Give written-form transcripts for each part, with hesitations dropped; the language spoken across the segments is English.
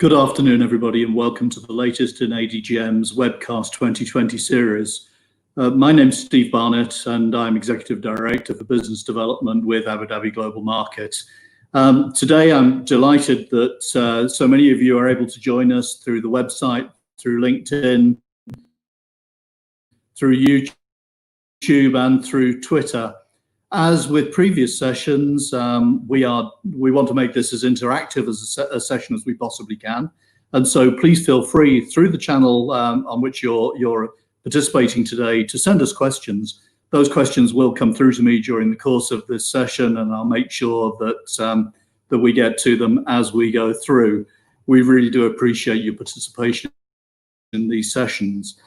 Good afternoon, everybody, and welcome to the latest in ADGM's webcast 2020 series. My name's Steve Barnett, and I'm Executive Director for Business Development with Abu Dhabi Global Markets. Today, I'm delighted that so many of you are able to join us through the website, through LinkedIn, through YouTube, and through Twitter. As with previous sessions, we want to make this as interactive as a session as we possibly can. And so please feel free through the channel on which you're participating today to send us questions. Those questions will come through to me during the course of this session, and I'll make sure that, that we get to them as we go through. We really do appreciate your participation in these sessions.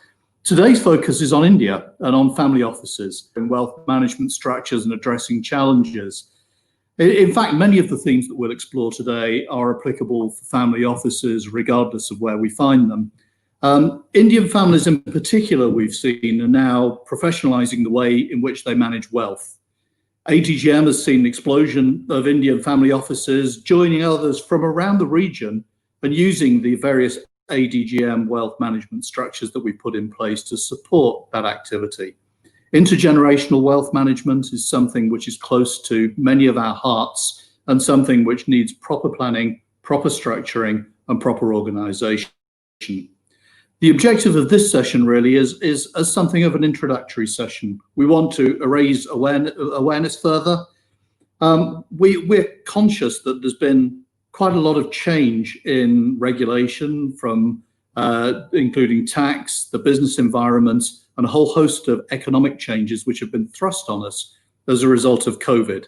Today's focus is on India and on family offices and wealth management structures and addressing challenges. In fact, many of the themes that we'll explore today are applicable for family offices regardless of where we find them. Indian families in particular, we've seen, are now professionalizing the way in which they manage wealth. ADGM has seen an explosion of Indian family offices, joining others from around the region and using the various ADGM wealth management structures that we put in place to support that activity. Intergenerational wealth management is something which is close to many of our hearts and something which needs proper planning, proper structuring, and proper organization. The objective of this session really is as something of an introductory session. We want to raise awareness further. We're conscious that there's been quite a lot of change in regulation from including tax, the business environment, and a whole host of economic changes which have been thrust on us as a result of COVID.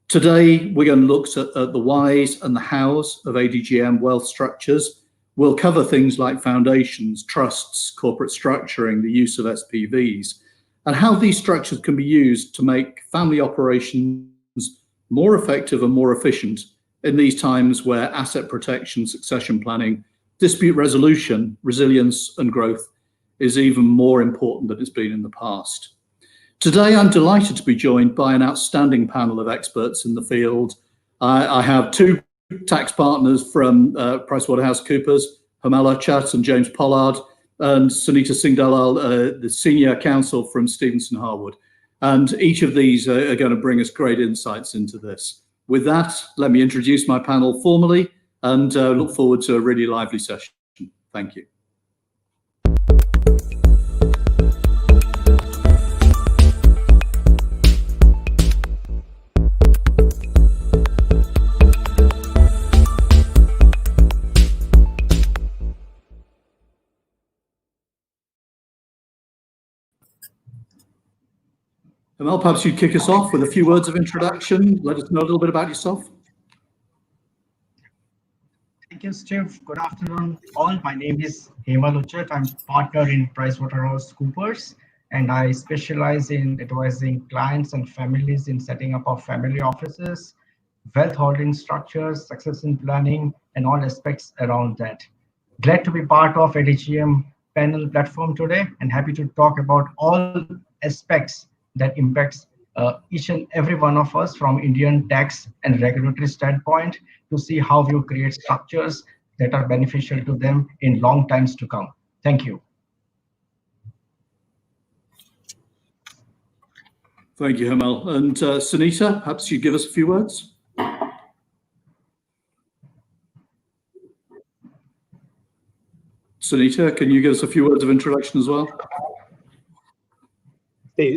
Today, we're going to look at the whys and the hows of ADGM wealth structures. We'll cover things like foundations, trusts, corporate structuring, the use of SPVs, and how these structures can be used to make family operations more effective and more efficient in these times where asset protection, succession planning, dispute resolution, resilience, and growth is even more important than it's been in the past. Today, I'm delighted to be joined by an outstanding panel of experts in the field. I have two tax partners from PricewaterhouseCoopers, Hemal, Uchat, and James Pollard, and Sunita Singh Dalal, the Senior Counsel from Stephenson, Harwood. And each of these are going to bring us great insights into this. With that, let me introduce my panel formally and look forward to a really lively session. Thank you. Hemal, perhaps you'd kick us off with a few words of introduction. Let us know a little bit about yourself. Thank you, Steve. Good afternoon, all. My name is Hemal Uchat. I'm partner in PricewaterhouseCoopers, and I specialize in advising clients and families in setting up of family offices, wealth holding structures, succession planning, and all aspects around that. Glad to be part of ADGM panel platform today, and happy to talk about all aspects that impacts each and every one of us from Indian tax and regulatory standpoint to see how we create structures that are beneficial to them in long times to come. Thank you. Thank you, Hemal. And Sunita, perhaps you give us a few words. Sunita, can you give us a few words of introduction as well?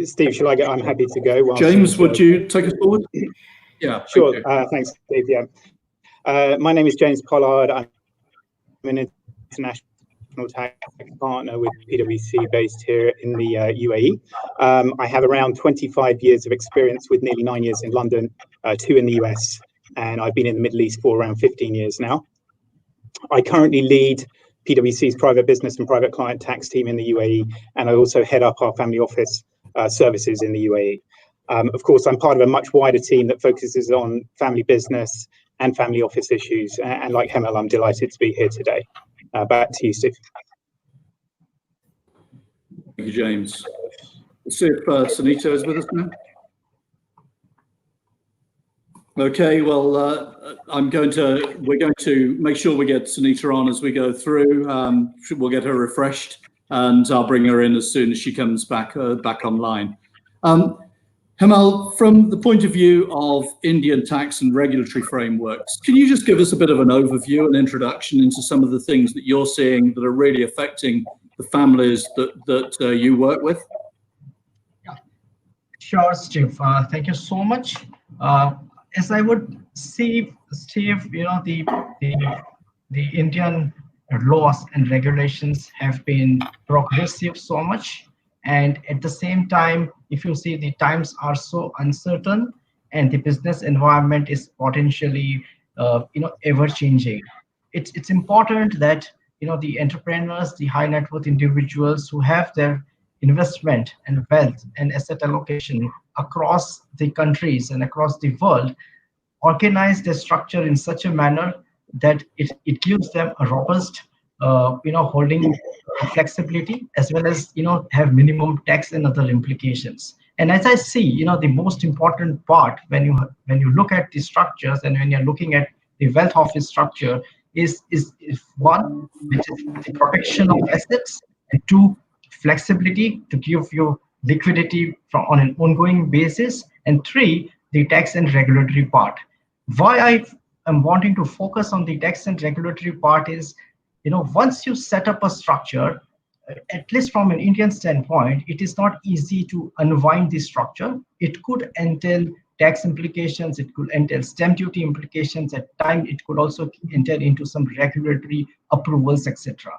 Steve, shall I go? I'm happy to go. James, would you take us forward? Yeah, sure. Thanks, Steve. Yeah. My name is James Pollard. I'm an international tax partner with PwC based here in the UAE. I have around 25 years of experience with nearly 9 years in London, 2 in the US, and I've been in the Middle East for around 15 years now. I currently lead PwC's private business and private client tax team in the UAE, and I also head up our family office services in the UAE. Of course, I'm part of a much wider team that focuses on family business and family office issues. And like Hemal, I'm delighted to be here today. Back to you, Steve. Thank you, James. Let's see if Sunita is with us now. Okay, well, we're going to make sure we get Sunita on as we go through. We'll get her refreshed, and I'll bring her in as soon as she comes back online. Hemal, from the point of view of Indian tax and regulatory frameworks, can you just give us a bit of an overview and introduction into some of the things that you're seeing that are really affecting the families that you work with? Yeah. Sure, Steve. Thank you so much. As I would see, Steve, the Indian laws and regulations have been progressive so much, and at the same time, if you see, the times are so uncertain, and the business environment is potentially, ever changing. It's important that the entrepreneurs, the high net worth individuals who have their investment and wealth and asset allocation across the countries and across the world organize the structure in such a manner that it gives them a robust holding flexibility, as well as have minimum tax and other implications. And as I see, the most important part when you look at the structures and when you're looking at the wealth office structure is one, which is the protection of assets, and two, flexibility to give you liquidity on an ongoing basis, and three, the tax and regulatory part. Why I am wanting to focus on the tax and regulatory part is, once you set up a structure, at least from an Indian standpoint, it is not easy to unwind the structure. It could entail tax implications, it could entail stamp duty implications, at times it could also enter into some regulatory approvals, etc.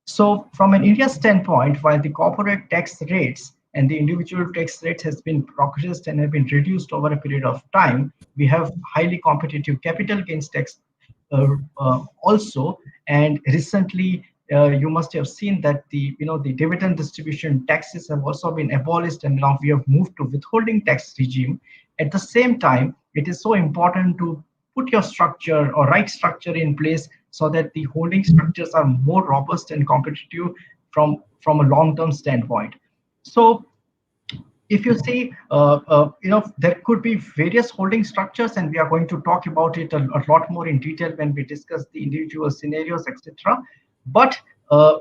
So from an India standpoint, while the corporate tax rates and the individual tax rates has been progressed and have been reduced over a period of time, we have highly competitive capital gains tax also. And recently, you must have seen that the dividend distribution taxes have also been abolished, and now we have moved to withholding tax regime. At the same time, it is so important to put your structure or right structure in place so that the holding structures are more robust and competitive from a long-term standpoint. So if you see, there could be various holding structures, and we are going to talk about it a lot more in detail when we discuss the individual scenarios, etc. But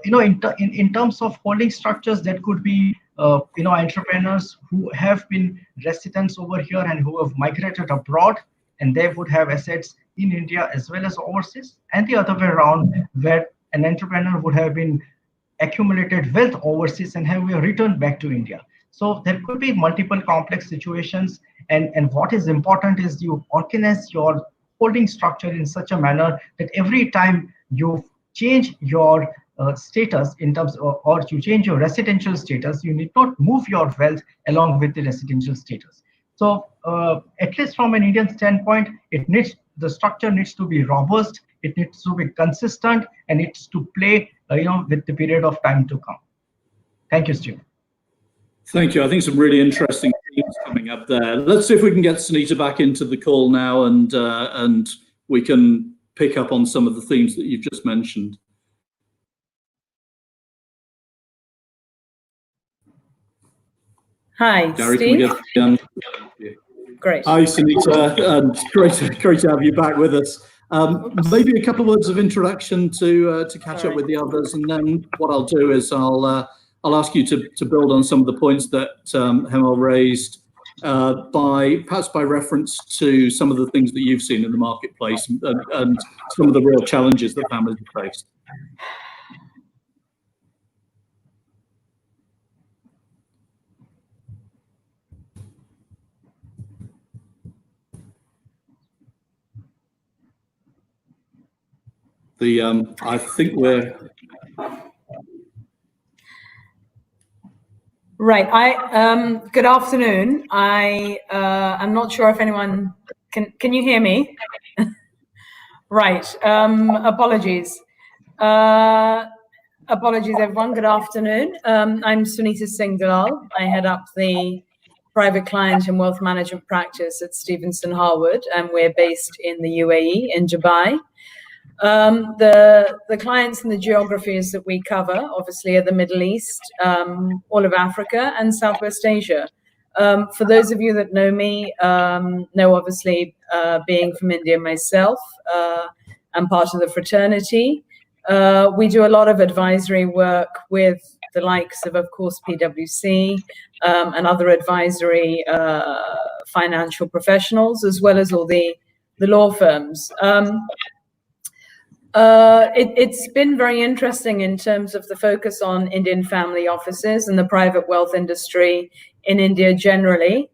in terms of holding structures, that could be entrepreneurs who have been residents over here and who have migrated abroad, and they would have assets in India as well as overseas, and the other way around, where an entrepreneur would have been accumulated wealth overseas and have returned back to India. So there could be multiple complex situations, and what is important is you organize your holding structure in such a manner that every time you change your status in terms of, or you change your residential status, you need not move your wealth along with the residential status. So at least from an Indian standpoint, the structure needs to be robust, it needs to be consistent, and it's to play with the period of time to come. Thank you, Steve. Thank you. I think some really interesting themes coming up there. Let's see if we can get Sunita back into the call now, and we can pick up on some of the themes that you've just mentioned. Hi, Gary, Steve. Great. Hi, Sunita, and great to have you back with us. Maybe a couple of words of introduction to catch up with the others, and then what I'll do is I'll ask you to build on some of the points that Hemal raised, perhaps by reference to some of the things that you've seen in the marketplace and some of the real challenges that families have faced. I think we're right. Good afternoon. I'm not sure if anyone can you hear me? Right. Apologies. Apologies, everyone. Good afternoon. I'm Sunita Singh Dalal. I head up the private client and wealth management practice at Stephenson Harwood, and we're based in the UAE in Dubai. The clients and the geographies that we cover obviously are the Middle East, all of Africa and Southwest Asia. For those of you that know me, know obviously being from India myself, I'm part of the fraternity. We do a lot of advisory work with the likes of course, PwC and other advisory financial professionals, as well as all the law firms. It's been very interesting in terms of the focus on Indian family offices and the private wealth industry in India generally,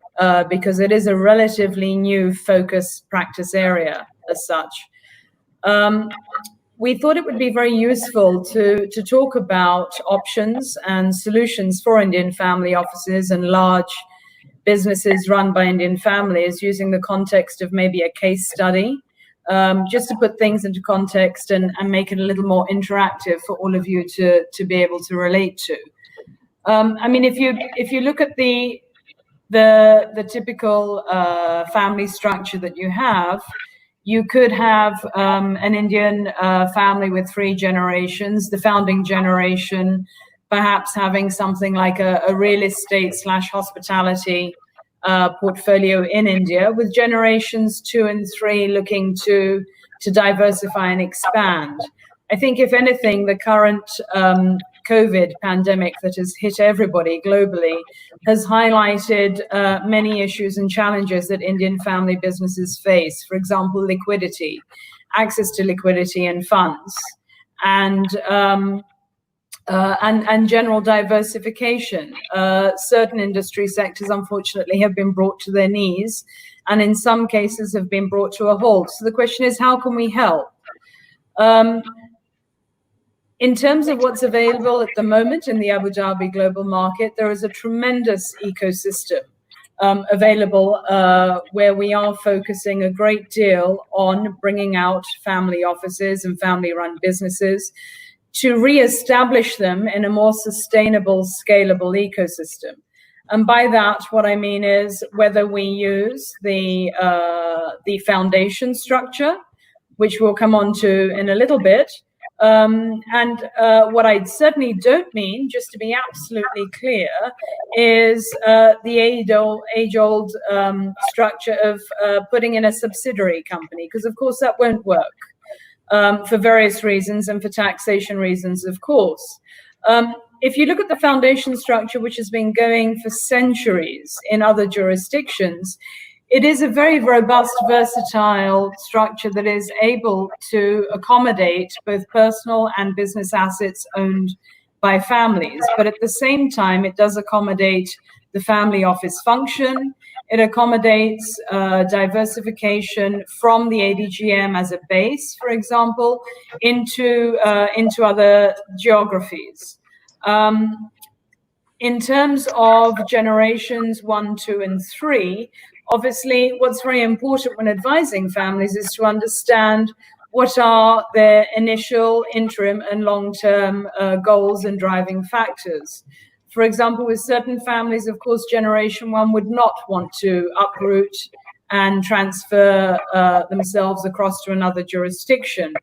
because it is a relatively new focus practice area as such. We thought it would be very useful to talk about options and solutions for Indian family offices and large businesses run by Indian families using the context of maybe a case study, just to put things into context and make it a little more interactive for all of you to be able to relate to. I mean, if you look at the typical family structure that you have, you could have an Indian family with 3 generations, the founding generation perhaps having something like a real estate / hospitality portfolio in India, with generations 2 and 3 looking to diversify and expand. I think, if anything, the current COVID pandemic that has hit everybody globally has highlighted many issues and challenges that Indian family businesses face. For example, liquidity, access to liquidity and funds, and general diversification. Certain industry sectors, unfortunately, have been brought to their knees, and in some cases have been brought to a halt. So the question is, how can we help? In terms of what's available at the moment in the Abu Dhabi global market, there is a tremendous ecosystem available where we are focusing a great deal on bringing out family offices and family-run businesses to re-establish them in a more sustainable, scalable ecosystem. And by that, what I mean is whether we use the foundation structure, which we'll come on to in a little bit, and what I certainly don't mean, just to be absolutely clear, is the age-old structure of putting in a subsidiary company, because of course that won't work for various reasons and for taxation reasons, of course. If you look at the foundation structure, which has been going for centuries in other jurisdictions, it is a very robust, versatile structure that is able to accommodate both personal and business assets owned by families. But at the same time, it does accommodate the family office function. It accommodates diversification from the ADGM as a base, for example, into other geographies. In terms of generations 1, 2, and 3, obviously, what's very important when advising families is to understand what are their initial, interim, and long-term goals and driving factors. For example, with certain families, of course, generation 1 would not want to uproot and transfer themselves across to another jurisdiction.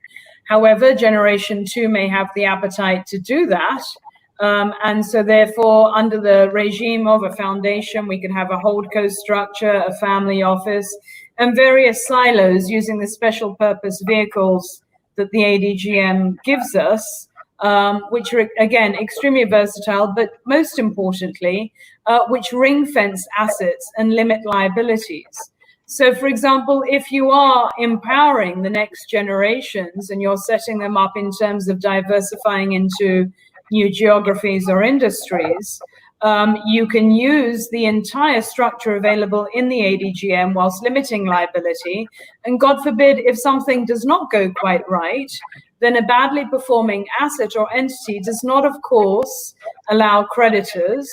However, generation 2 may have the appetite to do that. And so therefore, under the regime of a foundation, we can have a holdco structure, a family office, and various silos using the special purpose vehicles that the ADGM gives us, which are, again, extremely versatile, but most importantly, which ring-fence assets and limit liabilities. So, for example, if you are empowering the next generations and you're setting them up in terms of diversifying into new geographies or industries, you can use the entire structure available in the ADGM whilst limiting liability. And God forbid, if something does not go quite right, then a badly performing asset or entity does not, of course, allow creditors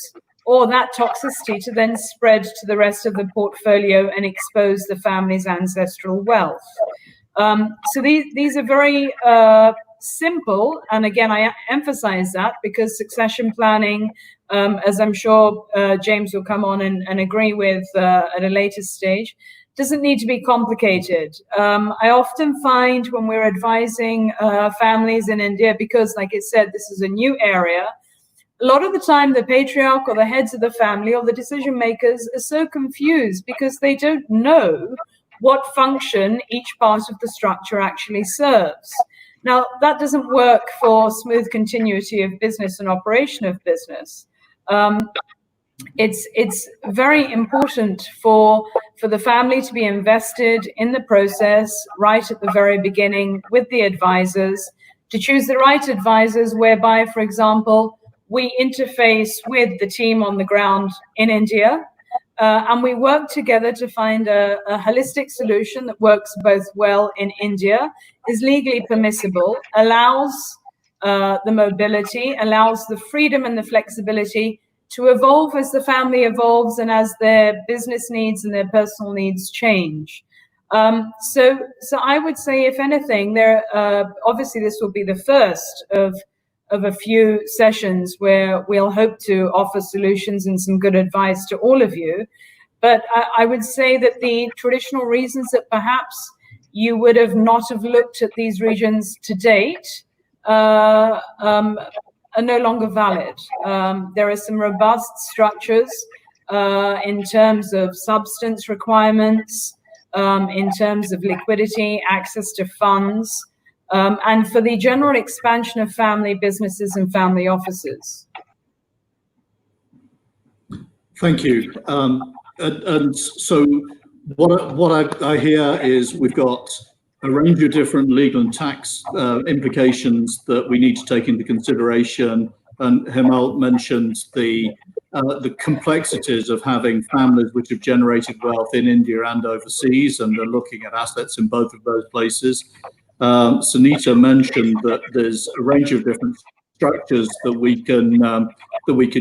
or that toxicity to then spread to the rest of the portfolio and expose the family's ancestral wealth. So these are very simple, and again, I emphasize that because succession planning, as I'm sure James will come on and agree with at a later stage, doesn't need to be complicated. I often find when we're advising families in India, because like I said, this is a new area, a lot of the time the patriarch or the heads of the family or the decision makers are so confused because they don't know what function each part of the structure actually serves. Now, that doesn't work for smooth continuity of business and operation of business. It's very important for the family to be invested in the process right at the very beginning with the advisors, to choose the right advisors whereby, for example, we interface with the team on the ground in India, and we work together to find a holistic solution that works both well in India, is legally permissible, allows the mobility, allows the freedom and the flexibility to evolve as the family evolves and as their business needs and their personal needs change. So I would say, if anything, obviously this will be the first of a few sessions where we'll hope to offer solutions and some good advice to all of you. But I would say that the traditional reasons that perhaps you would have not have looked at these regions to date are no longer valid. There are some robust structures in terms of substance requirements, in terms of liquidity, access to funds, and for the general expansion of family businesses and family offices. Thank you. And so what I hear is we've got a range of different legal and tax implications that we need to take into consideration. And Hemal mentioned the complexities of having families which have generated wealth in India and overseas, and are looking at assets in both of those places. Sunita mentioned that there's a range of different structures that we can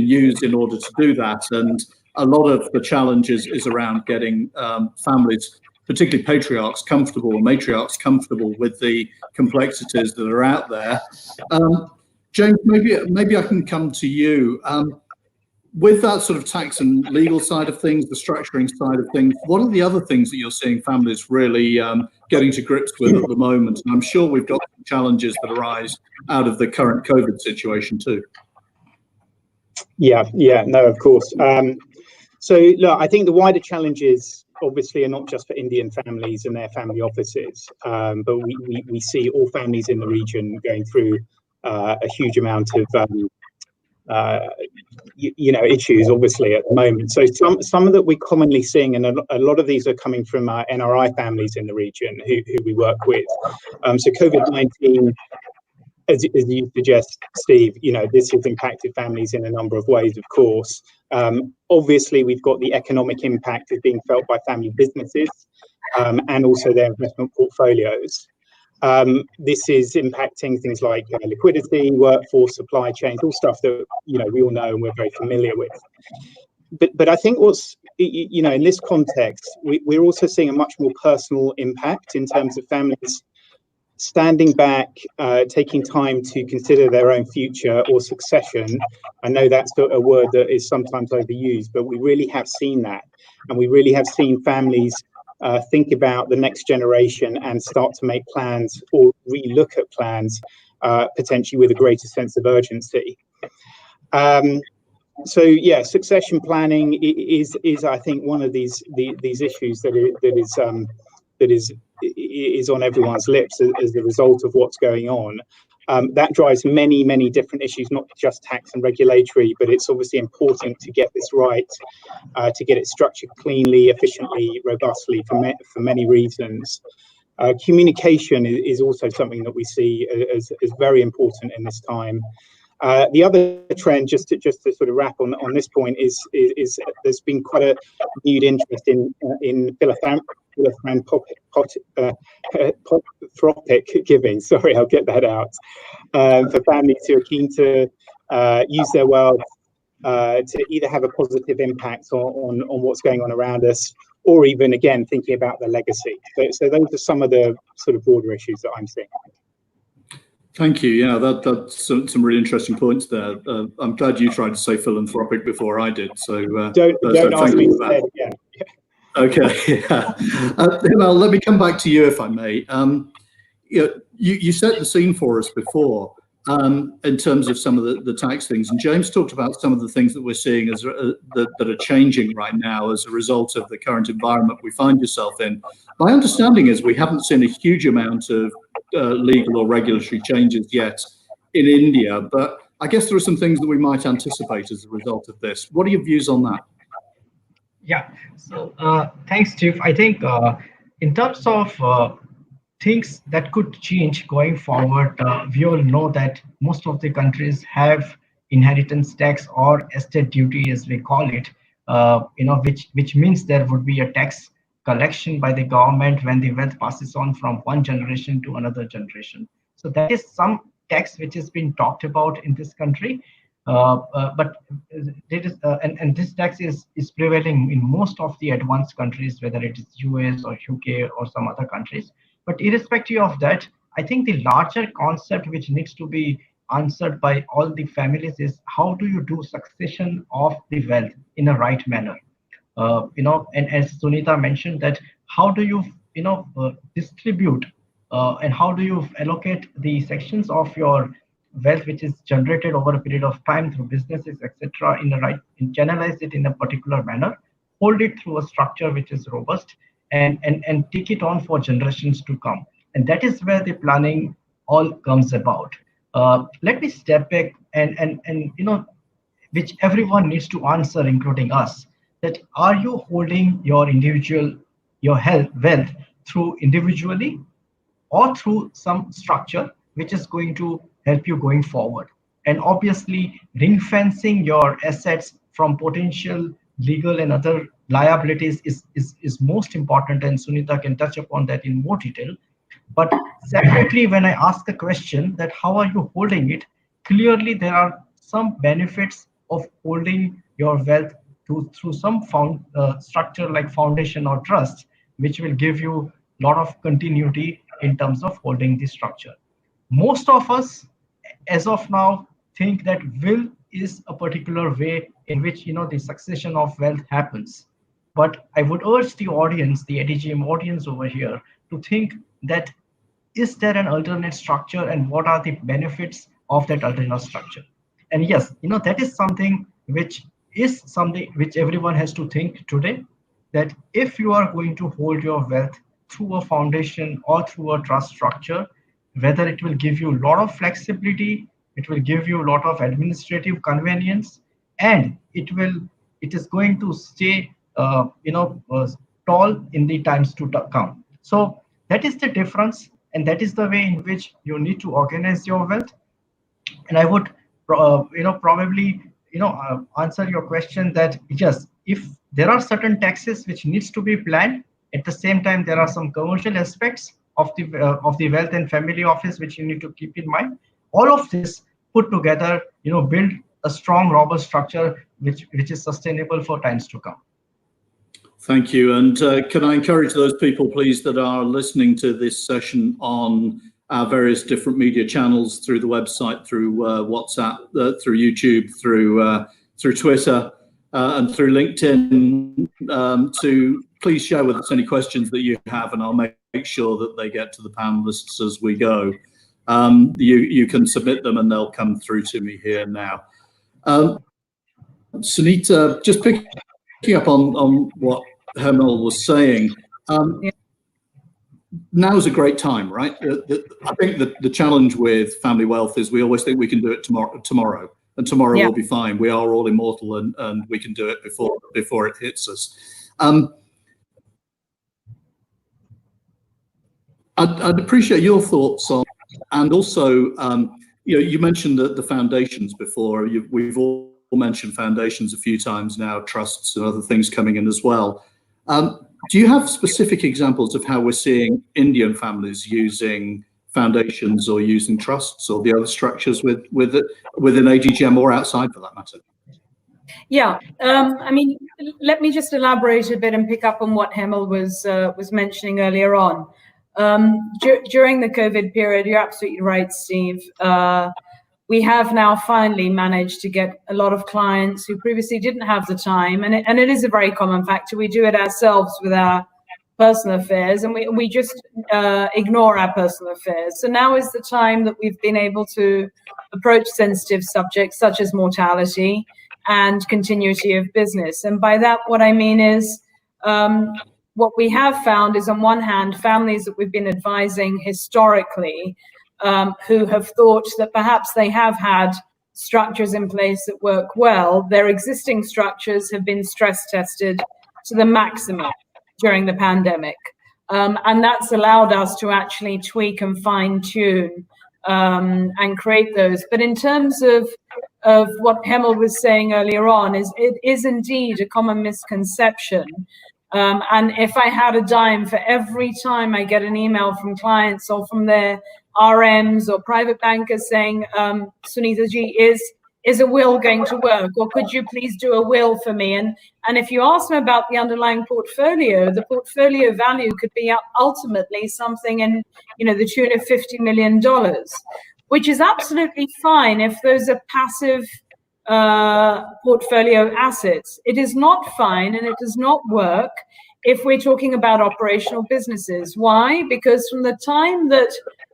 use in order to do that, and a lot of the challenges is around getting families, particularly patriarchs, comfortable, or matriarchs comfortable with the complexities that are out there. James, maybe I can come to you. With that sort of tax and legal side of things, the structuring side of things, what are the other things that you're seeing families really getting to grips with at the moment? And I'm sure we've got challenges that arise out of the current COVID situation too. Yeah, no, of course. So look, I think the wider challenges obviously are not just for Indian families and their family offices, but we see all families in the region going through a huge amount of issues obviously at the moment. So some that we're commonly seeing, and a lot of these are coming from NRI families in the region who we work with. So COVID-19, as you suggest, Steve, this has impacted families in a number of ways, of course. Obviously, we've got the economic impact is being felt by family businesses and also their investment portfolios. This is impacting things like liquidity, workforce, supply chains, all stuff that we all know and we're very familiar with. But I think what's in this context, we're also seeing a much more personal impact in terms of families standing back, taking time to consider their own future or succession. I know that's a word that is sometimes overused, but we really have seen that, and we really have seen families think about the next generation and start to make plans or re-look at plans, potentially with a greater sense of urgency. So yeah, succession planning is I think one of these issues that is on everyone's lips as a result of what's going on. That drives many different issues, not just tax and regulatory, but it's obviously important to get this right, to get it structured cleanly, efficiently, robustly for many reasons. Communication is also something that we see as very important in this time. The other trend, just to sort of wrap on this point, is there's been quite a renewed interest in philanthropic giving. Sorry, I'll get that out. For families who are keen to use their wealth to either have a positive impact on what's going on around us, or even again thinking about their legacy. So those are some of the sort of broader issues that I'm seeing. Thank you. Yeah, that's some really interesting points there. I'm glad you tried to say philanthropic before I did. So don't ask me instead. Yeah. Okay. Yeah. Hemal, let me come back to you if I may. You set the scene for us before. in terms of some of the tax things. And James talked about some of the things that we're seeing as that are changing right now as a result of the current environment we find yourself in. My understanding is we haven't seen a huge amount of legal or regulatory changes yet in India, but I guess there are some things that we might anticipate as a result of this. What are your views on that? Yeah, so thanks, Steve. I think in terms of things that could change going forward, we all know that most of the countries have inheritance tax or estate duty, as we call it, which means there would be a tax collection by the government when the wealth passes on from one generation to another generation. So that is some tax which has been talked about in this country. But it is, and this tax is prevailing in most of the advanced countries, whether it is US or UK or some other countries. But irrespective of that, I think the larger concept which needs to be answered by all the families is how do you do succession of the wealth in a right manner? And as Sunita mentioned, that how do you distribute and how do you allocate the sections of your wealth which is generated over a period of time through businesses, etc., and channelize it in a particular manner, hold it through a structure which is robust, and take it on for generations to come. And that is where the planning all comes about. Let me step back and which everyone needs to answer, including us, that are you holding your wealth through individually or through some structure which is going to help you going forward? And obviously, ring fencing your assets from potential legal and other liabilities is most important, and Sunita can touch upon that in more detail. But separately, when I ask the question that how are you holding it, clearly there are some benefits of holding your wealth through some structure like foundation or trust, which will give you a lot of continuity in terms of holding the structure. Most of us, as of now, think that will is a particular way in which the succession of wealth happens. But I would urge the audience, the ADGM audience over here, to think that is there an alternate structure and what are the benefits of that alternate structure? And yes, that is something which everyone has to think today, that if you are going to hold your wealth through a foundation or through a trust structure, whether it will give you a lot of flexibility, it will give you a lot of administrative convenience, and it is going to stay tall in the times to come. So that is the difference, and that is the way in which you need to organize your wealth. And I would probably answer your question that yes, if there are certain taxes which needs to be planned, at the same time there are some commercial aspects of the wealth and family office which you need to keep in mind. All of this put together, build a strong, robust structure which is sustainable for times to come. Thank you. And can I encourage those people, please, that are listening to this session on our various different media channels, through the website, through WhatsApp, through YouTube, through Twitter, and through LinkedIn, to please share with us any questions that you have, and I'll make sure that they get to the panelists as we go. You can submit them and they'll come through to me here now. Sunita, just picking up on what Hemal was saying, now is a great time, right? I think that the challenge with family wealth is we always think we can do it tomorrow, and tomorrow will be fine. We are all immortal, and we can do it before it hits us. I'd appreciate your thoughts on, and also, you mentioned the foundations before. We've all mentioned foundations a few times now, trusts and other things coming in as well. Do you have specific examples of how we're seeing Indian families using foundations or using trusts or the other structures within ADGM or outside for that matter? Yeah, I mean, let me just elaborate a bit and pick up on what Hemal was mentioning earlier on. During the COVID period, you're absolutely right, Steve. We have now finally managed to get a lot of clients who previously didn't have the time, and it is a very common factor. We do it ourselves with our personal affairs, and we just ignore our personal affairs. So now is the time that we've been able to approach sensitive subjects such as mortality and continuity of business. And by that, what I mean is, what we have found is, on one hand, families that we've been advising historically who have thought that perhaps they have had structures in place that work well, their existing structures have been stress tested to the maximum during the pandemic. And that's allowed us to actually tweak and fine tune and create those. But in terms of what Hemal was saying earlier on, it is indeed a common misconception. And if I had a dime for every time I get an email from clients or from their RMs or private bankers saying, Sunita ji, is a will going to work? Or could you please do a will for me? And if you ask them about the underlying portfolio, the portfolio value could be ultimately something in, the tune of $50 million, which is absolutely fine if those are passive portfolio assets. It is not fine, and it does not work if we're talking about operational businesses. Why? Because from the time that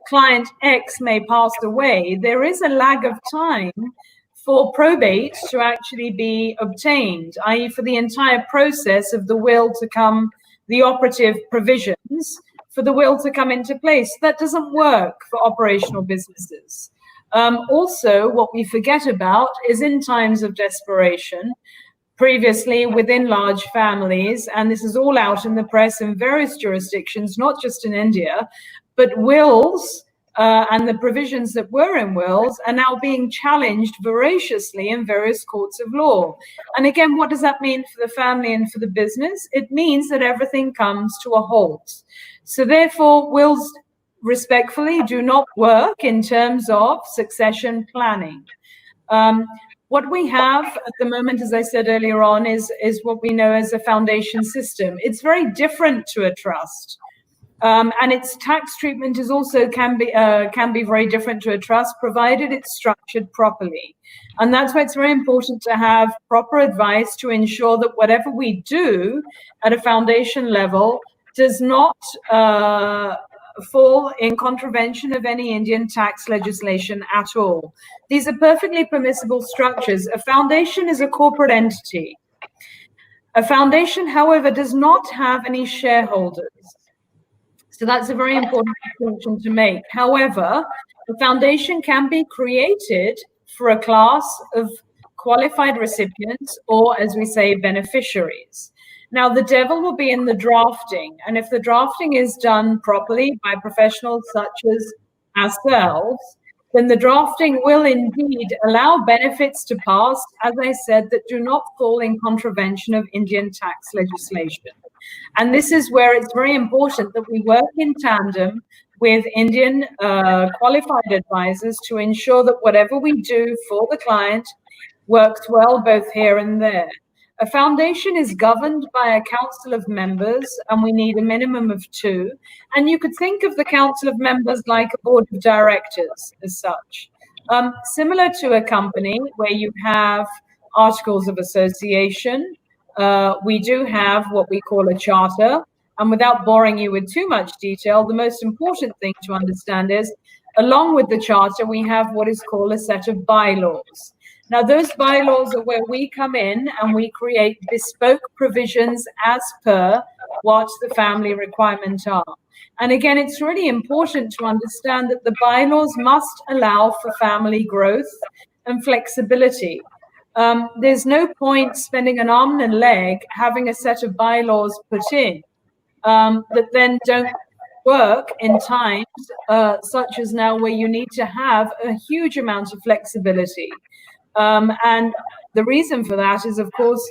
client X may pass away, there is a lag of time for probate to actually be obtained, i.e. for the entire process of the will to come, the operative provisions for the will to come into place. That doesn't work for operational businesses. Also, what we forget about is, in times of desperation, previously within large families, and this is all out in the press in various jurisdictions, not just in India, but wills and the provisions that were in wills are now being challenged voraciously in various courts of law. And again, what does that mean for the family and for the business? It means that everything comes to a halt. So therefore, wills respectfully do not work in terms of succession planning. What we have at the moment, as I said earlier on, is what we know as a foundation system. It's very different to a trust. And its tax treatment is also can be very different to a trust, provided it's structured properly. And that's why it's very important to have proper advice to ensure that whatever we do at a foundation level does not fall in contravention of any Indian tax legislation at all. These are perfectly permissible structures. A foundation is a corporate entity. A foundation, however, does not have any shareholders. So that's a very important distinction to make. However, the foundation can be created for a class of qualified recipients, or, as we say, beneficiaries. Now, the devil will be in the drafting. And if the drafting is done properly by professionals such as ourselves, then the drafting will indeed allow benefits to pass, as I said, that do not fall in contravention of Indian tax legislation. And this is where it's very important that we work in tandem with Indian qualified advisors to ensure that whatever we do for the client works well both here and there. A foundation is governed by a council of members, and we need a minimum of 2. And you could think of the council of members like a board of directors as such. Similar to a company where you have articles of association, we do have what we call a charter. And without boring you with too much detail, the most important thing to understand is, along with the charter, we have what is called a set of bylaws. Now, those bylaws are where we come in and we create bespoke provisions as per what the family requirements are. And again, it's really important to understand that the bylaws must allow for family growth and flexibility. There's no point spending an arm and a leg having a set of bylaws put in that then don't work in times such as now, where you need to have a huge amount of flexibility. And the reason for that is, of course,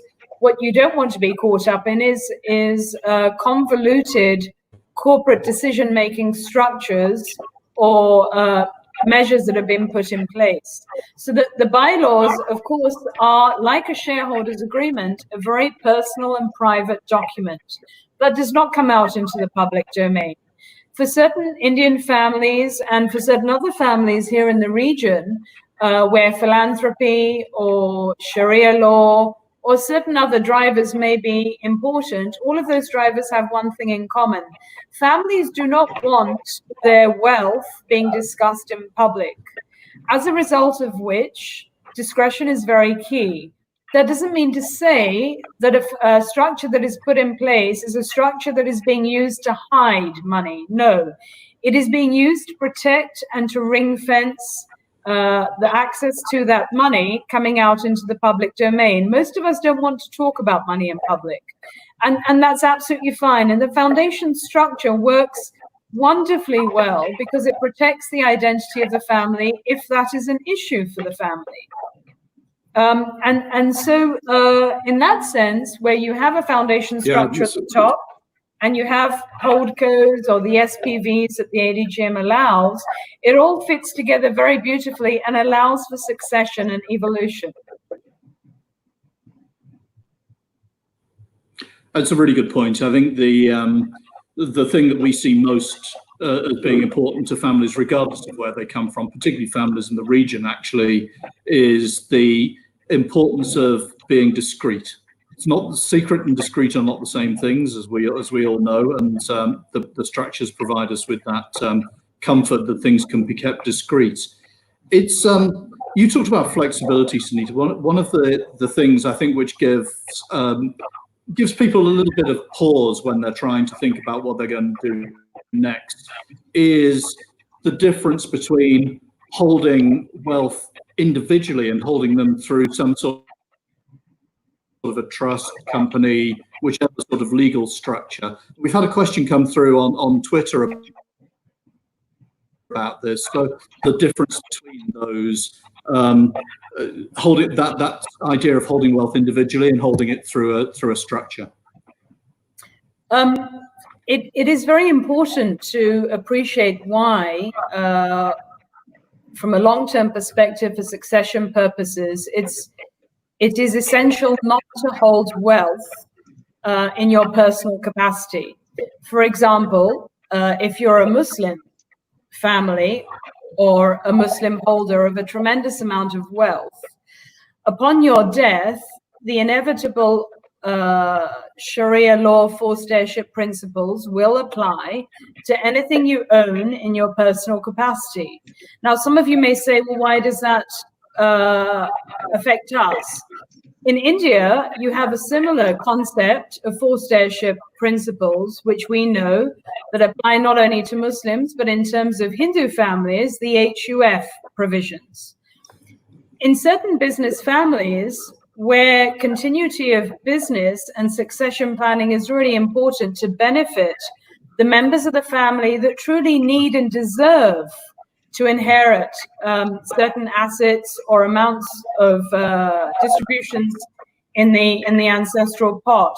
what you don't want to be caught up in is convoluted corporate decision-making structures or measures that have been put in place. So that the bylaws, of course, are like a shareholders agreement, a very personal and private document that does not come out into the public domain. For certain Indian families and for certain other families here in the region, where philanthropy or Sharia law or certain other drivers may be important, all of those drivers have one thing in common. Families do not want their wealth being discussed in public, as a result of which discretion is very key. That doesn't mean to say that a structure that is put in place is a structure that is being used to hide money. No, it is being used to protect and to ring fence the access to that money coming out into the public domain. Most of us don't want to talk about money in public, and that's absolutely fine. And the foundation structure works wonderfully well because it protects the identity of the family if that is an issue for the family. So in that sense, where you have a foundation structure at the top and you have holdcos or the SPVs that the ADGM allows, it all fits together very beautifully and allows for succession and evolution. That's a really good point. I think the thing that we see most as being important to families, regardless of where they come from, particularly families in the region, actually, is the importance of being discreet. It's not secret and discreet are not the same things, as we all know, and the structures provide us with that comfort that things can be kept discreet. It's you talked about flexibility, Sunita. One of the things I think which gives people a little bit of pause when they're trying to think about what they're going to do next is the difference between holding wealth individually and holding them through some sort of a trust company, whichever sort of legal structure. We've had a question come through on Twitter about this. So the difference between those, holding that idea of holding wealth individually and holding it through a structure. It is very important to appreciate why, from a long-term perspective for succession purposes, it is essential not to hold wealth in your personal capacity. For example, if you're a Muslim family or a Muslim holder of a tremendous amount of wealth, upon your death, the inevitable Sharia law forced heirship principles will apply to anything you own in your personal capacity. Now, some of you may say, well, why does that affect us? In India, you have a similar concept of forced heirship principles, which we know that apply not only to Muslims, but in terms of Hindu families, the HUF provisions. In certain business families, where continuity of business and succession planning is really important to benefit the members of the family that truly need and deserve to inherit certain assets or amounts of distributions in the ancestral pot.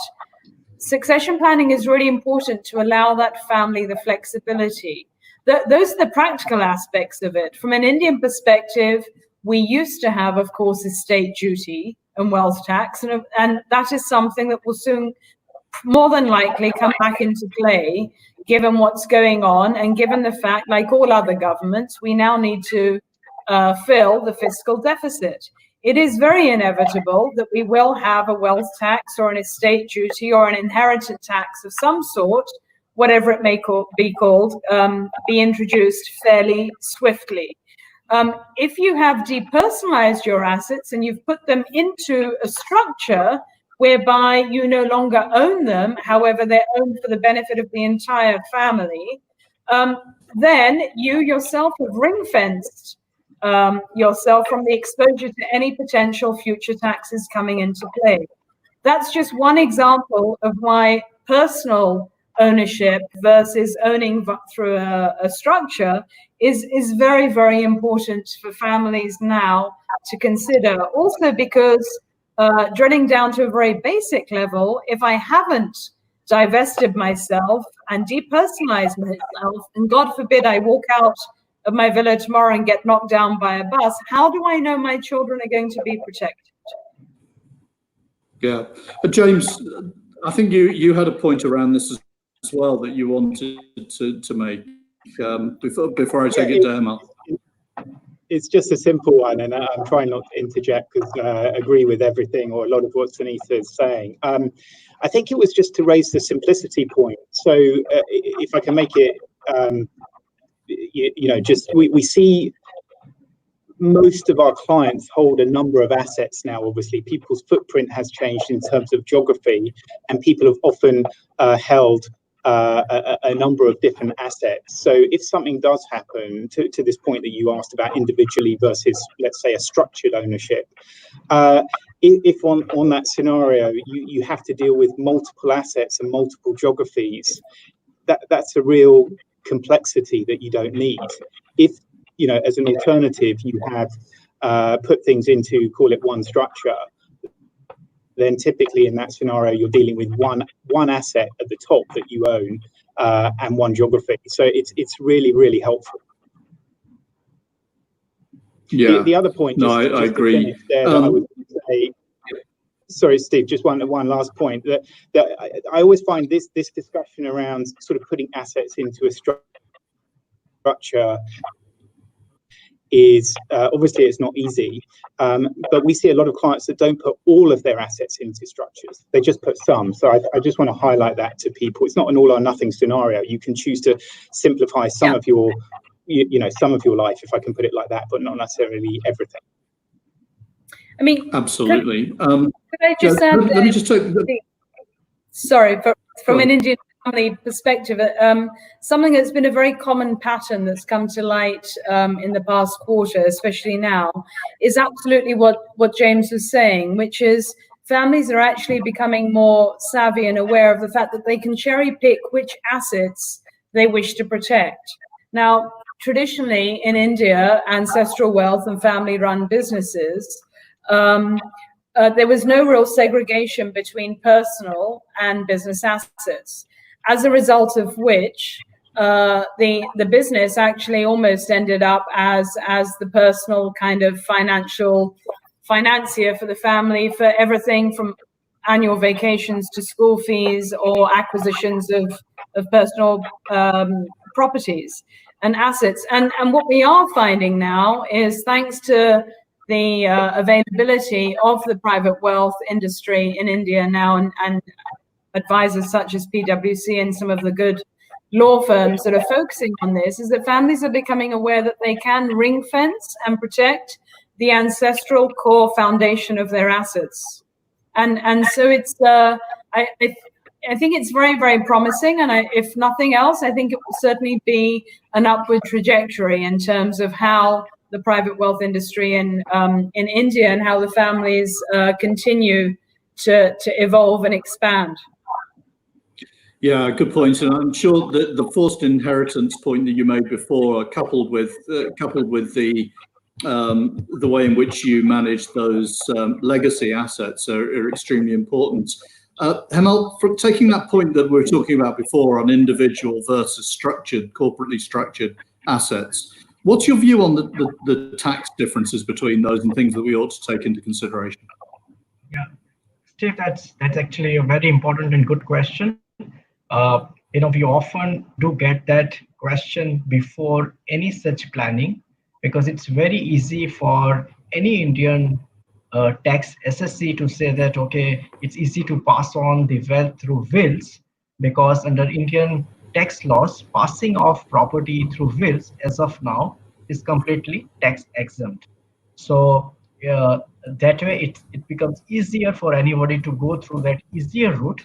Succession planning is really important to allow that family the flexibility. Those are the practical aspects of it. From an Indian perspective, we used to have, of course, estate duty and wealth tax, and that is something that will soon, more than likely, come back into play, given what's going on and given the fact, like all other governments, we now need to fill the fiscal deficit. It is very inevitable that we will have a wealth tax or an estate duty or an inheritance tax of some sort, whatever it may be called, be introduced fairly swiftly. If you have depersonalized your assets and you've put them into a structure whereby you no longer own them, however, they're owned for the benefit of the entire family, then you yourself have ring-fenced yourself from the exposure to any potential future taxes coming into play. That's just one example of why personal ownership versus owning through a structure is very, very important for families now to consider. Also because drilling down to a very basic level, if I haven't divested myself and depersonalized myself, and God forbid I walk out of my villa tomorrow and get knocked down by a bus, how do I know my children are going to be protected? Yeah, but James, I think you had a point around this as well that you wanted to make before I take it to Hemal. it's just a simple one, and I'm trying not to interject because I agree with everything or a lot of what Sunita is saying. I think it was just to raise the simplicity point. So if I can make it, just we see most of our clients hold a number of assets now. Obviously, people's footprint has changed in terms of geography, and people have often held a number of different assets. So if something does happen, to this point that you asked about individually versus, let's say, a structured ownership, if on that scenario you have to deal with multiple assets and multiple geographies, that's a real complexity that you don't need. If as an alternative, you have put things into, call it one structure, then typically in that scenario, you're dealing with one asset at the top that you own and one geography. So it's really, really helpful. Yeah. The other point, I agree. There, I would say, sorry, Steve, just one last point. That I always find this discussion around sort of putting assets into a structure is obviously it's not easy, but we see a lot of clients that don't put all of their assets into structures. They just put some. So I just want to highlight that to people. It's not an all or nothing scenario. You can choose to simplify some of your, some of your life, if I can put it like that, but not necessarily everything. I mean, absolutely. Could I just add? Let me just take. Sorry, from an Indian family perspective, something that's been a very common pattern that's come to light in the past quarter, especially now, is absolutely what James was saying, which is families are actually becoming more savvy and aware of the fact that they can cherry pick which assets they wish to protect. Now, traditionally in India, ancestral wealth and family-run businesses, there was no real segregation between personal and business assets, as a result of which the business actually almost ended up as the personal kind of financier for the family, for everything from annual vacations to school fees or acquisitions of personal properties and assets. And what we are finding now is, thanks to the availability of the private wealth industry in India now, and advisors such as PwC and some of the good law firms that are focusing on this, is that families are becoming aware that they can ring fence and protect the ancestral core foundation of their assets. And so it's, I think it's very, very promising. And if nothing else, I think it will certainly be an upward trajectory in terms of how the private wealth industry in India and how the families continue to evolve and expand. Yeah, good point. And I'm sure that the forced inheritance point that you made before, coupled with the way in which you manage those legacy assets are extremely important. Hemal, from taking that point that we were talking about before on individual versus structured, corporately structured assets, what's your view on the tax differences between those and things that we ought to take into consideration? Yeah, Steve, that's actually a very important and good question. We often do get that question before any such planning, because it's very easy for any Indian tax SSC to say that, okay, it's easy to pass on the wealth through wills, because under Indian tax laws, passing off property through wills as of now is completely tax exempt. So that way it becomes easier for anybody to go through that easier route.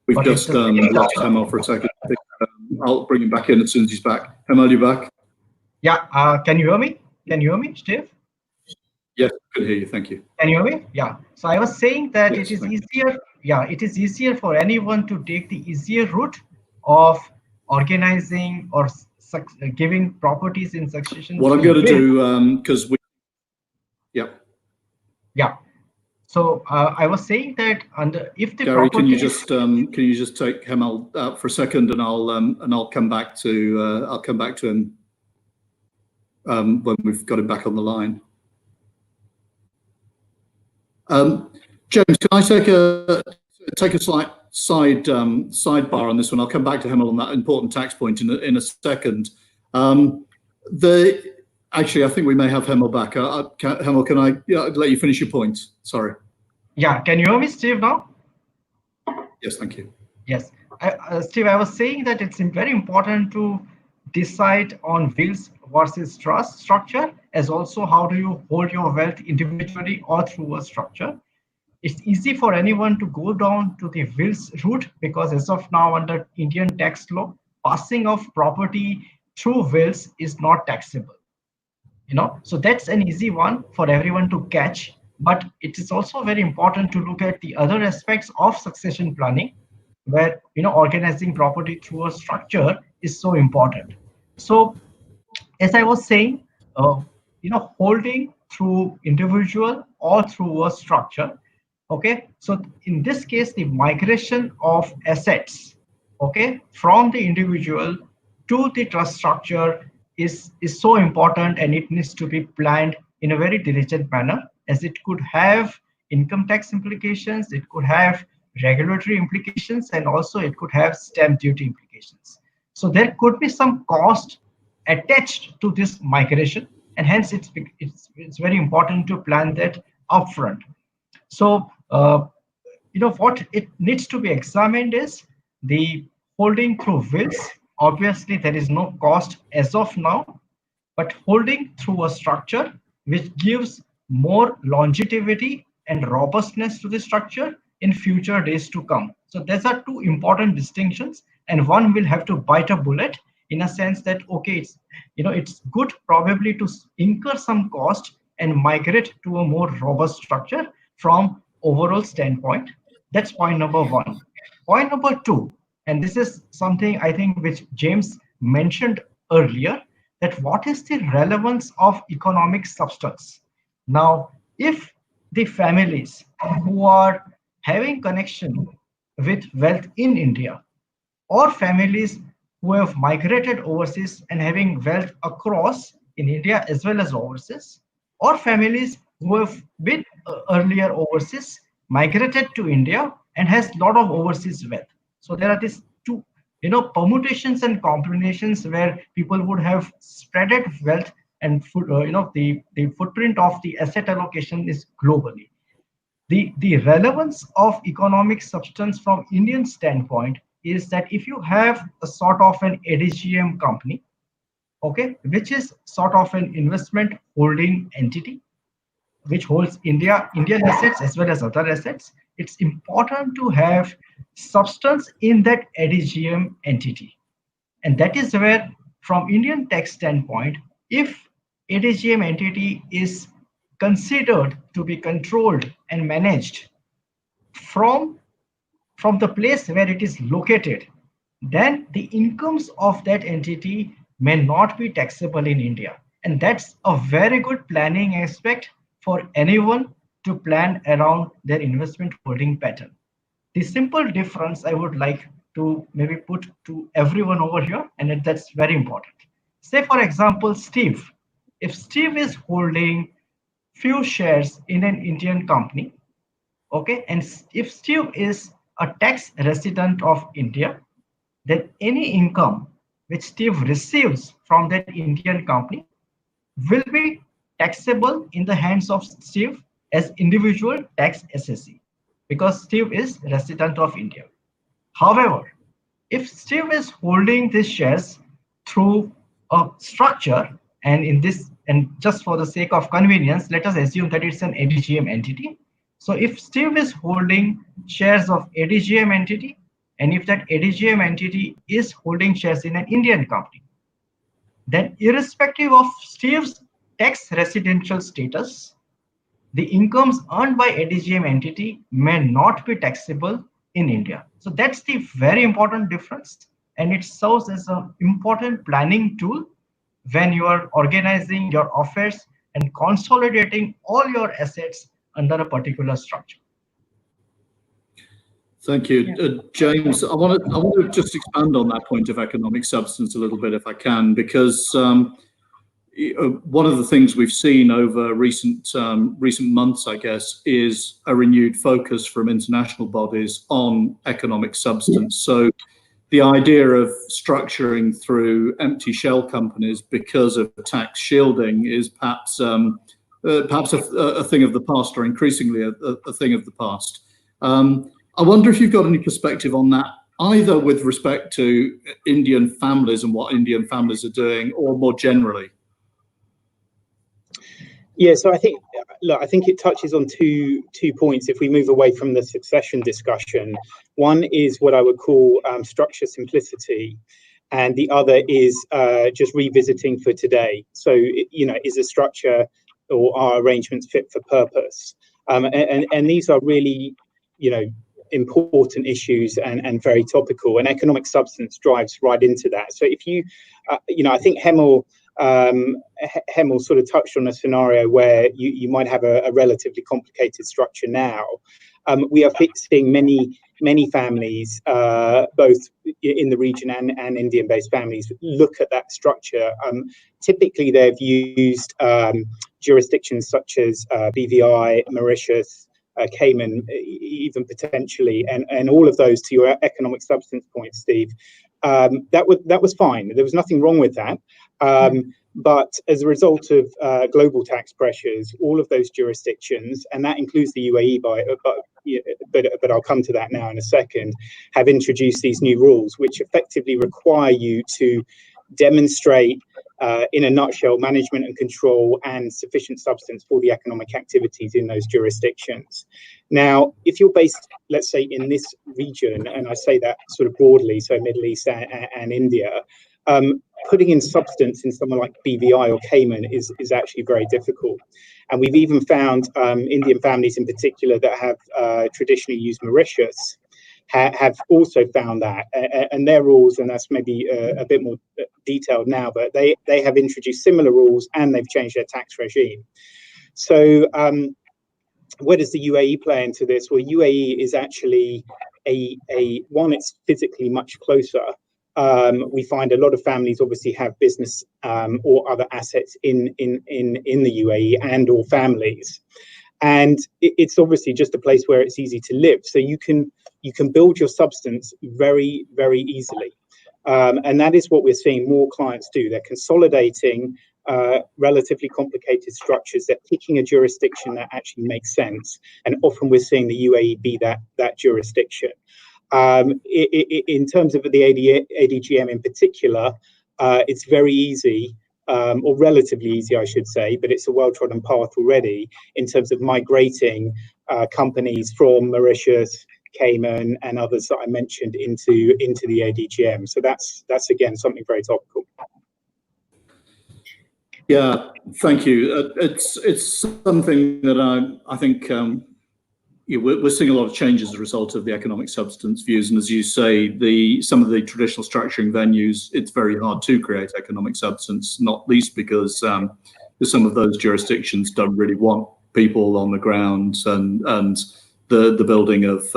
We've just lost Hemal for a second. I'll bring him back in as soon as he's back. Hemal, you back? Yeah, can you hear me? Can you hear me, Steve? Yes, I can hear you. Thank you. Can you hear me? Yeah. So I was saying that yes, it is easier. Yeah, it is easier for anyone to take the easier route of organizing or giving properties in succession. What I'm going to do, because we, yeah. Yeah. So I was saying that if the Gary, property, can you just take Hemal out for a second, and I'll come back to him when we've got him back on the line. James, can I take a slight sidebar on this one? I'll come back to Hemal on that important tax point in a second. Actually, I think we may have Hemal back. Hemal, can I let you finish your point? Sorry. Yeah, can you hear me, Steve, now? Yes, thank you. Yes, Steve, I was saying that it's very important to decide on wills versus trust structure, as also how do you hold your wealth individually or through a structure. It's easy for anyone to go down to the wills route because as of now under Indian tax law, passing of property through wills is not taxable. So that's an easy one for everyone to catch. But it is also very important to look at the other aspects of succession planning, where organizing property through a structure is so important. So as I was saying, holding through individual or through a structure. Okay, so in this case, the migration of assets, okay, from the individual to the trust structure is so important, and it needs to be planned in a very diligent manner, as it could have income tax implications, it could have regulatory implications, and also it could have stamp duty implications. So there could be some cost attached to this migration, and hence it's very important to plan that upfront. So what it needs to be examined is the holding through wills. Obviously there is no cost as of now, but holding through a structure which gives more longevity and robustness to the structure in future days to come. So these are two important distinctions, and one will have to bite a bullet in a sense that, okay, it's good probably to incur some cost and migrate to a more robust structure from overall standpoint. That's point number one. Point number two, and this is something I think which James mentioned earlier, that what is the relevance of economic substance? Now, if the families who are having connection with wealth in India, or families who have migrated overseas and having wealth across in India as well as overseas, or families who have been earlier overseas, migrated to India and has a lot of overseas wealth. So there are these two, permutations and combinations where people would have spreaded wealth, and the footprint of the asset allocation is globally. The relevance of economic substance from Indian standpoint is that if you have a sort of an ADGM company, okay, which is sort of an investment holding entity, which holds Indian assets as well as other assets, it's important to have substance in that ADGM entity. And that is where, from Indian tax standpoint, if ADGM entity is considered to be controlled and managed from the place where it is located, then the incomes of that entity may not be taxable in India. And that's a very good planning aspect for anyone to plan around their investment holding pattern. The simple difference I would like to maybe put to everyone over here, and that's very important. Say, for example, Steve. If Steve is holding few shares in an Indian company, okay, and if Steve is a tax resident of India, then any income which Steve receives from that Indian company will be taxable in the hands of Steve as individual tax assessee, because Steve is resident of India. However, if Steve is holding these shares through a structure, and just for the sake of convenience, let us assume that it's an ADGM entity. So if Steve is holding shares of ADGM entity, and if that ADGM entity is holding shares in an Indian company, then irrespective of Steve's tax residential status, the incomes earned by ADGM entity may not be taxable in India. So that's the very important difference, and it serves as an important planning tool when you are organizing your affairs and consolidating all your assets under a particular structure. Thank you, James. I want to just expand on that point of economic substance a little bit, if I can, because one of the things we've seen over recent months, I guess, is a renewed focus from international bodies on economic substance. So the idea of structuring through empty shell companies because of tax shielding is perhaps a thing of the past, or increasingly a thing of the past. I wonder if you've got any perspective on that, either with respect to Indian families and what Indian families are doing, or more generally. Yeah, so I think it touches on two points if we move away from the succession discussion. One is what I would call structure simplicity, and the other is just revisiting for today. So, is a structure or are arrangements fit for purpose? And these are really, important issues and very topical, and economic substance drives right into that. So if you, I think Hemal sort of touched on a scenario where you might have a relatively complicated structure now. We are seeing many families, both in the region and Indian-based families, look at that structure. Typically, they've used jurisdictions such as BVI, Mauritius, Cayman, even potentially, and all of those, to your economic substance point, Steve. That was fine. There was nothing wrong with that. But as a result of global tax pressures, all of those jurisdictions, and that includes the UAE, but I'll come to that now in a second, have introduced these new rules, which effectively require you to demonstrate, in a nutshell, management and control and sufficient substance for the economic activities in those jurisdictions. Now, if you're based, let's say, in this region, and I say that sort of broadly, so Middle East and India, putting in substance in somewhere like BVI or Cayman is actually very difficult. And we've even found Indian families in particular that have traditionally used Mauritius have also found that, and their rules, and that's maybe a bit more detailed now, but they have introduced similar rules and they've changed their tax regime. So where does the UAE play into this? Well, UAE is actually one, it's physically much closer. We find a lot of families obviously have business or other assets in the UAE and or families. And it's obviously just a place where it's easy to live. So you can build your substance very, very easily. And that is what we're seeing more clients do. They're consolidating relatively complicated structures. They're picking a jurisdiction that actually makes sense. And often we're seeing the UAE be that jurisdiction. In terms of the ADGM in particular, it's very easy, or relatively easy, I should say, but it's a well-trodden path already in terms of migrating companies from Mauritius, Cayman, and others that I mentioned into the ADGM. So that's again something very topical. Yeah, thank you. It's something that I think we're seeing a lot of change as a result of the economic substance views, and as you say, some of the traditional structuring venues, it's very hard to create economic substance, not least because some of those jurisdictions don't really want people on the ground and the building of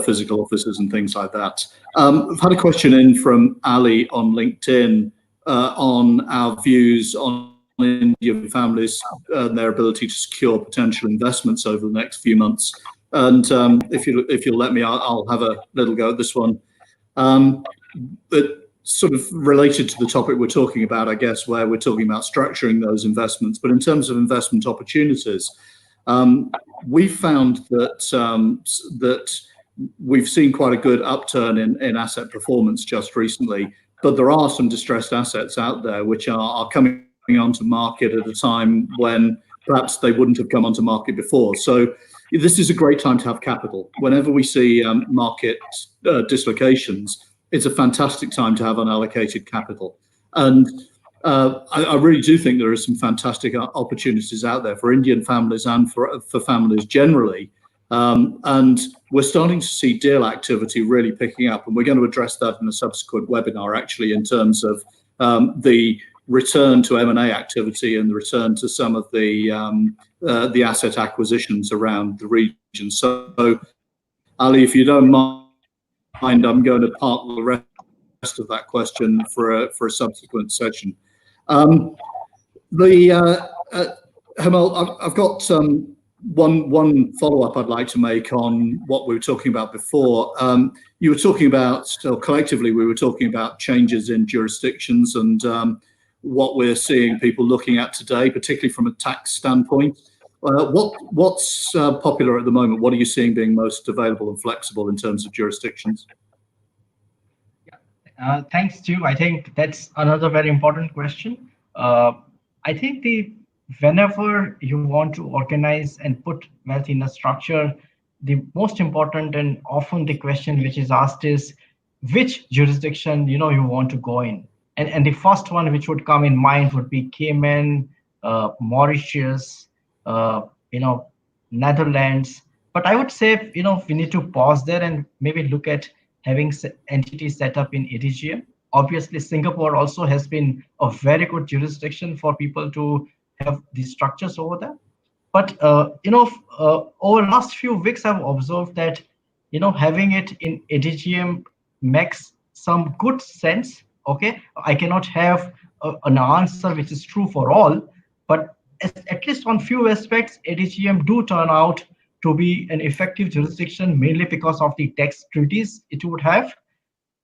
physical offices and things like that. I've had a question in from Ali on LinkedIn on our views on Indian families and their ability to secure potential investments over the next few months. And if you'll let me, I'll have a little go at this one. But sort of related to the topic we're talking about, I guess, where we're talking about structuring those investments. But in terms of investment opportunities, we found that we've seen quite a good upturn in asset performance just recently. But there are some distressed assets out there which are coming onto market at a time when perhaps they wouldn't have come onto market before. So this is a great time to have capital. Whenever we see market dislocations, it's a fantastic time to have unallocated capital. And I really do think there are some fantastic opportunities out there for Indian families and for families generally. And we're starting to see deal activity really picking up, and we're going to address that in a subsequent webinar, actually, in terms of the return to M&A activity and the return to some of the asset acquisitions around the region. So, Ali, if you don't mind, I'm going to park the rest of that question for a subsequent session. Hemal, I've got One follow-up I'd like to make on what we were talking about before. You were talking about, so collectively, we were talking about changes in jurisdictions and what we're seeing people looking at today, particularly from a tax standpoint. What's popular at the moment? What are you seeing being most available and flexible in terms of jurisdictions? Thanks, Stu. I think that's another very important question. I think whenever you want to organize and put wealth in a structure, the most important and often the question which is asked is which jurisdiction you want to go in. And the first one which would come in mind would be Cayman, Mauritius, Netherlands. But I would say we need to pause there and maybe look at having entities set up in ADGM. Obviously, Singapore also has been a very good jurisdiction for people to have these structures over there. But over the last few weeks, I've observed that having it in ADGM makes some good sense. Okay, I cannot have an answer which is true for all, but at least on few aspects, ADGM do turn out to be an effective jurisdiction, mainly because of the tax treaties it would have.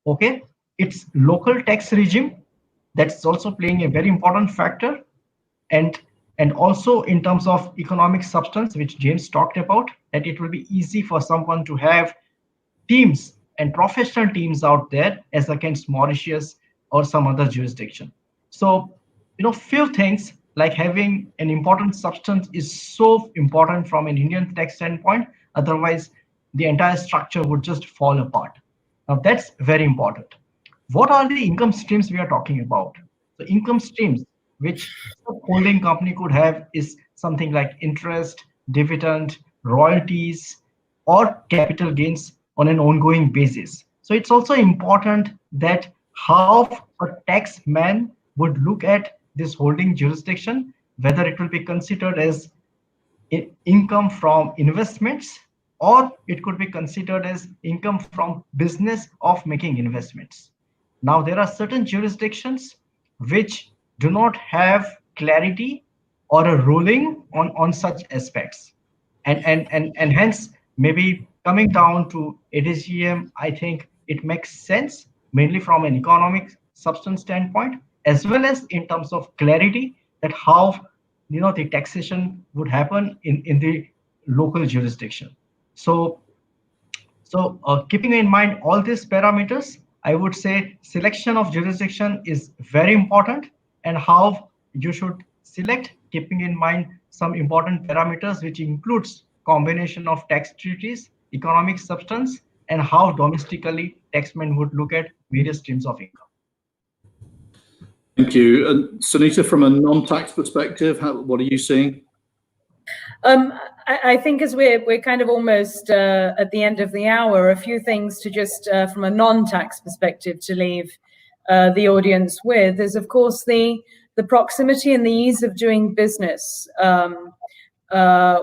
Okay, its local tax regime, that's also playing a very important factor, and also in terms of economic substance, which James talked about, that it will be easy for someone to have teams and professional teams out there as against Mauritius or some other jurisdiction. So few things like having an important substance is so important from an Indian tax standpoint. Otherwise, the entire structure would just fall apart. Now, that's very important. What are the income streams we are talking about? The income streams which a holding company could have is something like interest, dividend, royalties, or capital gains on an ongoing basis. So it's also important that how a tax man would look at this holding jurisdiction, whether it will be considered as income from investments, or it could be considered as income from business of making investments. Now, there are certain jurisdictions which do not have clarity or a ruling on such aspects. And hence, maybe coming down to ADGM, I think it makes sense, mainly from an economic substance standpoint, as well as in terms of clarity that how the taxation would happen in the local jurisdiction. So keeping in mind all these parameters, I would say selection of jurisdiction is very important, and how you should select, keeping in mind some important parameters, which includes combination of tax treaties, economic substance, and how domestically taxmen would look at various streams of income. Thank you. And Sunita, from a non-tax perspective, what are you seeing? I think as we're kind of almost at the end of the hour, a few things to just from a non-tax perspective to leave the audience with is, of course, the proximity and the ease of doing business,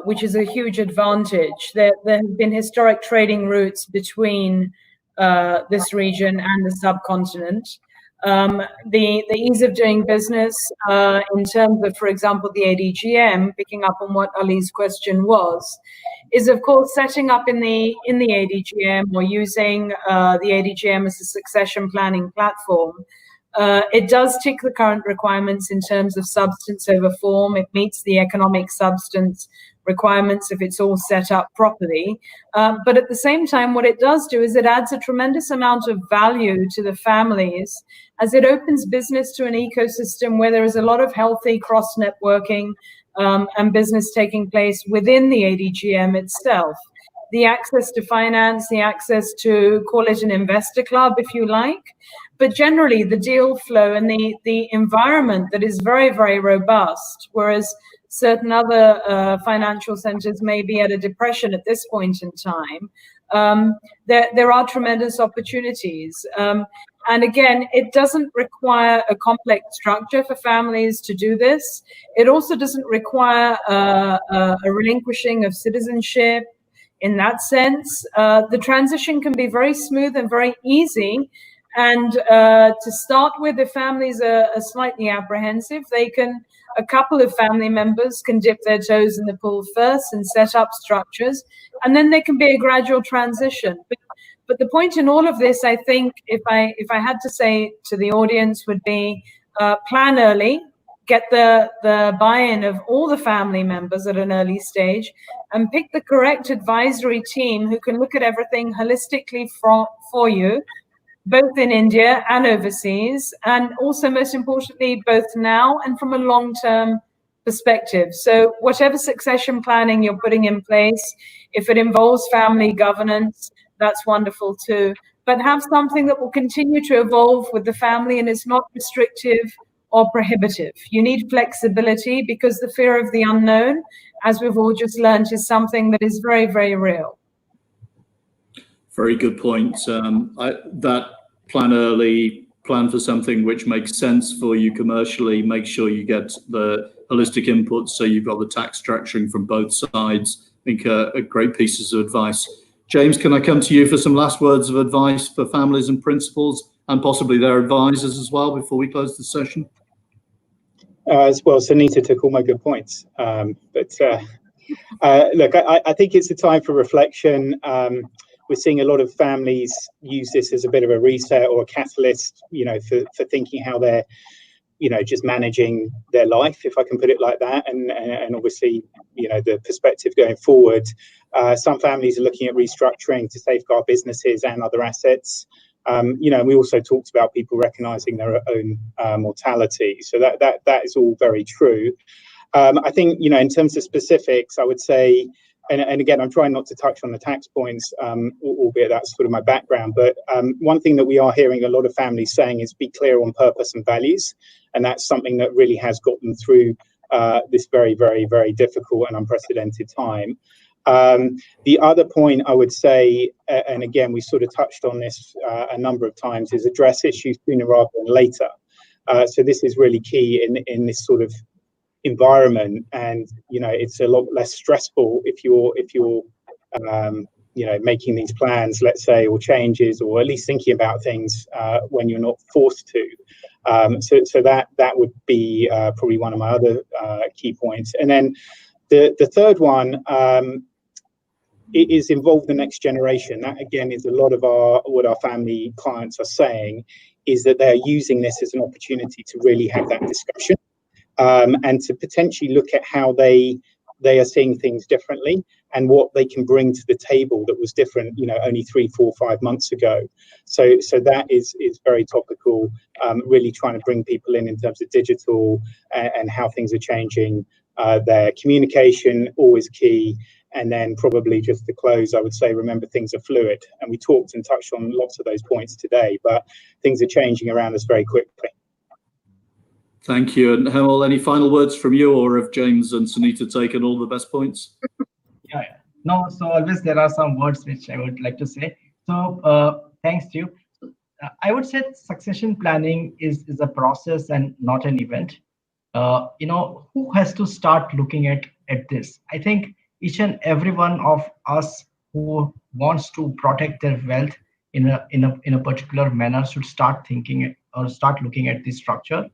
which is a huge advantage. There have been historic trading routes between this region and the subcontinent. The ease of doing business in terms of, for example, the ADGM, picking up on what Ali's question was, is of course setting up in the ADGM or using the ADGM as a succession planning platform. It does tick the current requirements in terms of substance over form. It meets the economic substance requirements if it's all set up properly. But at the same time, what it does do is it adds a tremendous amount of value to the families as it opens business to an ecosystem where there is a lot of healthy cross-networking and business taking place within the ADGM itself. The access to finance, the access to, call it an investor club, if you like, but generally the deal flow and the environment that is very, very robust, whereas certain other financial centers may be at a depression at this point in time. There are tremendous opportunities. And again, it doesn't require a complex structure for families to do this. It also doesn't require a relinquishing of citizenship. In that sense, the transition can be very smooth and very easy. And to start with, if families are slightly apprehensive, they can a couple of family members can dip their toes in the pool first and set up structures, and then there can be a gradual transition. But the point in all of this, I think, if I had to say to the audience, would be plan early, get the buy-in of all the family members at an early stage, and pick the correct advisory team who can look at everything holistically for you, both in India and overseas, and also, most importantly, both now and from a long-term perspective. So whatever succession planning you're putting in place, if it involves family governance, that's wonderful too. But have something that will continue to evolve with the family and is not restrictive or prohibitive. You need flexibility because the fear of the unknown, as we've all just learned, is something that is very, very real. Very good point. That plan early, plan for something which makes sense for you commercially, make sure you get the holistic input so you've got the tax structuring from both sides. I think great pieces of advice. James, can I come to you for some last words of advice for families and principals and possibly their advisors as well before we close the session? As well, Sunita took all my good points. Look, I think it's a time for reflection. We're seeing a lot of families use this as a bit of a reset or a catalyst, for thinking how they're, just managing their life, if I can put it like that. And obviously, the perspective going forward. Some families are looking at restructuring to safeguard businesses and other assets. We also talked about people recognizing their own mortality. So that is all very true. I think, in terms of specifics, I would say, and again, I'm trying not to touch on the tax points, albeit that's sort of my background. But one thing that we are hearing a lot of families saying is be clear on purpose and values. And that's something that really has got them through this very, very, very difficult and unprecedented time. The other point I would say, and again, we sort of touched on this a number of times, is address issues sooner rather than later. So this is really key in this sort of environment, and it's a lot less stressful if you're making these plans, let's say, or changes, or at least thinking about things when you're not forced to. So that would be probably one of my other key points. And then the third one, it is involve the next generation. That again is a lot of what our family clients are saying, is that they're using this as an opportunity to really have that discussion. And to potentially look at how they are seeing things differently and what they can bring to the table that was different, only 3, 4, 5 months ago. So that is very topical, really trying to bring people in terms of digital and how things are changing. Their communication, always key. And then probably just to close, I would say, remember, things are fluid. And we talked and touched on lots of those points today, but things are changing around us very quickly. Thank you. And Hemal, any final words from you, or have James and Sunita taken all the best points? Yeah. No, so always there are some words which I would like to say. So thanks to you. I would say succession planning is a process and not an event. Who has to start looking at this? I think each and every one of us who wants to protect their wealth in a particular manner should start thinking or start looking at this structure.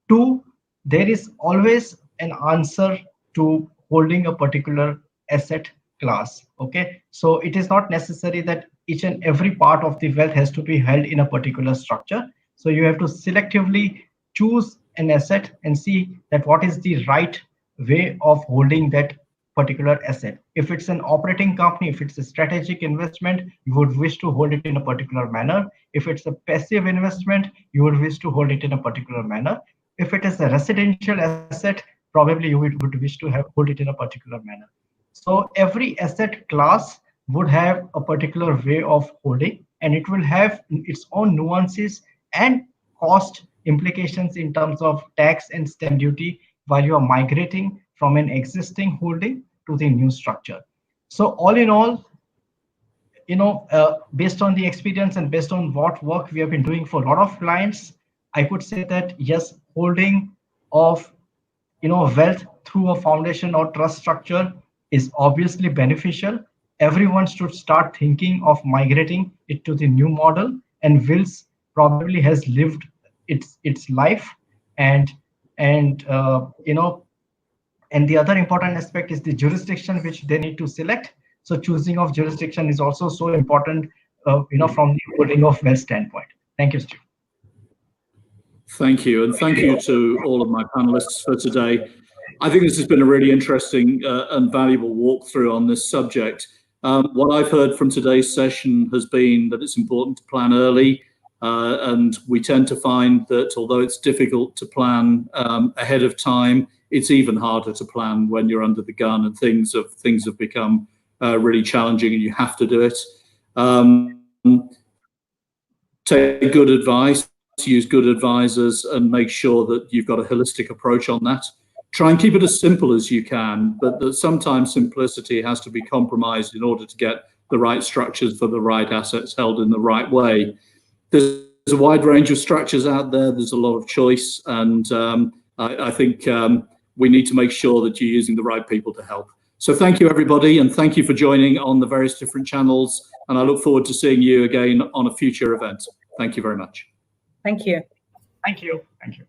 2, there is always an answer to holding a particular asset class. Okay, so it is not necessary that each and every part of the wealth has to be held in a particular structure. So you have to selectively choose an asset and see that what is the right way of holding that particular asset. If it's an operating company, if it's a strategic investment, you would wish to hold it in a particular manner. If it's a passive investment, you would wish to hold it in a particular manner. If it is a residential asset, probably you would wish to hold it in a particular manner. So every asset class would have a particular way of holding, and it will have its own nuances and cost implications in terms of tax and stamp duty while you are migrating from an existing holding to the new structure. So all in all, based on the experience and based on what work we have been doing for a lot of clients, I could say that yes, holding of wealth through a foundation or trust structure is obviously beneficial. Everyone should start thinking of migrating it to the new model, and Wills probably has lived its life, and And and the other important aspect is the jurisdiction which they need to select. So choosing of jurisdiction is also so important, from the putting of wealth standpoint. Thank you, Steve. Thank you, and thank you to all of my panelists for today. I think this has been a really interesting and valuable walkthrough on this subject. What I've heard from today's session has been that it's important to plan early, and we tend to find that although it's difficult to plan ahead of time, it's even harder to plan when you're under the gun and things have become really challenging and you have to do it. Take good advice, use good advisors, and make sure that you've got a holistic approach on that. Try and keep it as simple as you can, but that sometimes simplicity has to be compromised in order to get the right structures for the right assets held in the right way. There's a wide range of structures out there. There's a lot of choice, and I think we need to make sure that you're using the right people to help. So thank you, everybody, and thank you for joining on the various different channels, and I look forward to seeing you again on a future event. Thank you very much. Thank you. Thank you. Thank you.